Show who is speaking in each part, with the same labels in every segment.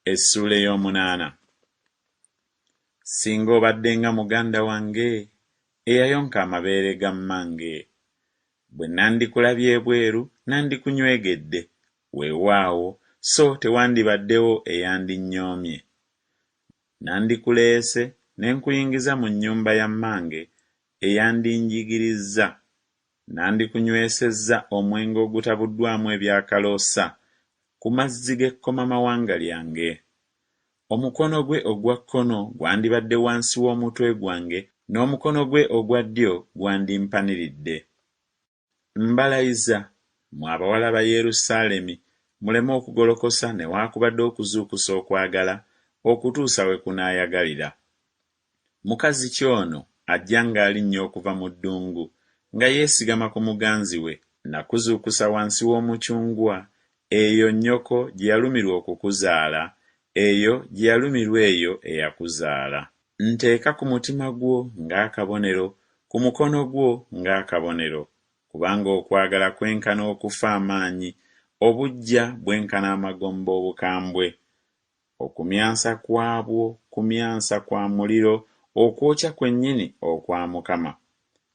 Speaker 1: Essula ey'omunaana. Singa obadde nga muganda wange eyayonka amabeere ga mmange, bwe nandikulabye ebweru nandikunywegedde, weewaawo so tewandibaddewo eyandinyoomye. Nandikuleese ne nkuyingiza mu nnyumba ya mmange eyandinjigirizza, nandikunywesezza omwenge ogutabuddwamu ebyakaloosa ku mazzi g'ekkomamawanga lyange. Omukono gwe ogwa kkono gwandibadde wansi w'omutwe gwange, n'omukono gwe ogwa ddyo gwandimpaniridde. Mbalayiza mmwe abawala ba Yerusaalemi muleme okugolokosa newaakubadde okuzuukusa okwagala okutuusa we kunaayagalira. Mukazi ki ono ajja ng'alinnya okuva mu ddungu nga yeesigama ku muganzi we? Nakuzuukusa wansi w'omucungwa, eyo nnyoko gye yalumirwa okukuzaala, eyo gye yalumirwa eyo eyakuzaala. Nteeka ku mutima gwo ng'akabonero, ku mukono gwo ng'akabonero, kubanga okwagala kwenkana okufa amaanyi, obujja bwenkana amagombe obukambwe. Okumyansa kwabwo kumyansa kwa muliro, okwokya kwennyini okwa Mukama.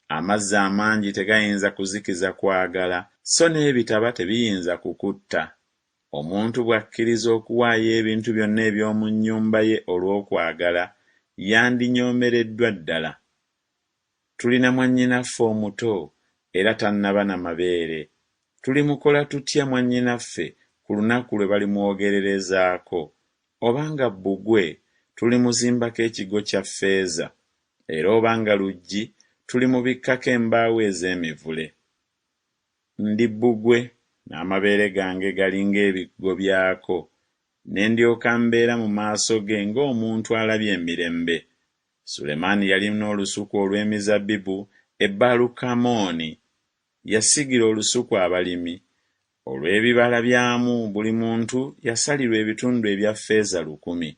Speaker 1: Amazzi amangi tegayinza kuzikiza kwagala, so n'ebitaba tebiyinza kukutta. Omuntu bw'akkiriza okuwaayo ebintu byonna eby'omu nnyumba ye olw'okwagala, yandinyoomereddwa ddala. Tulina mwannyinaffe omuto era tannaba na mabeere. Tulimukola tutya mwannyinaffe ku lunaku lwe balimwogererezaako? Obanga bbugwe tulimuzimbako ekigo kya ffeeza, era obanga luggi tulimubikkako embaawo ez'emivule. Ndi bbugwe n'amabeere gange gali ng'ebigo byako, ne ndyoka mbeera mu maaso ge ng'omuntu alabye emirembe. Sulemaani yalina olusuku olw'emizabbibu e Baalukamooni. Yasigira olusuku abalimi. Olw'ebibala byamu buli muntu yasalirwa ebitundu ebya ffeeza 1,000.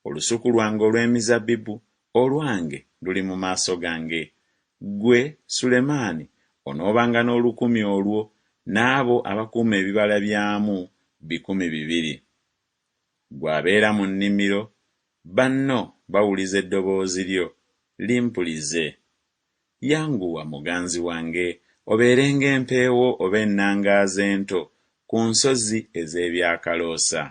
Speaker 1: Olusuku lwange olw'emizabbibu olwange luli mu maaso gange. Ggwe Sulemaani onoobanga n'1,000 olwo, n'abo abakuuma ebibala byamu 200. Ggwe abeera mu nnimiro, banno bawuliza eddoboozi lyo, limpulize. Yanguwa muganzi wange, obeerenga empeewo oba ennangaazi ento ku nsozi ez'ebyakaloosa.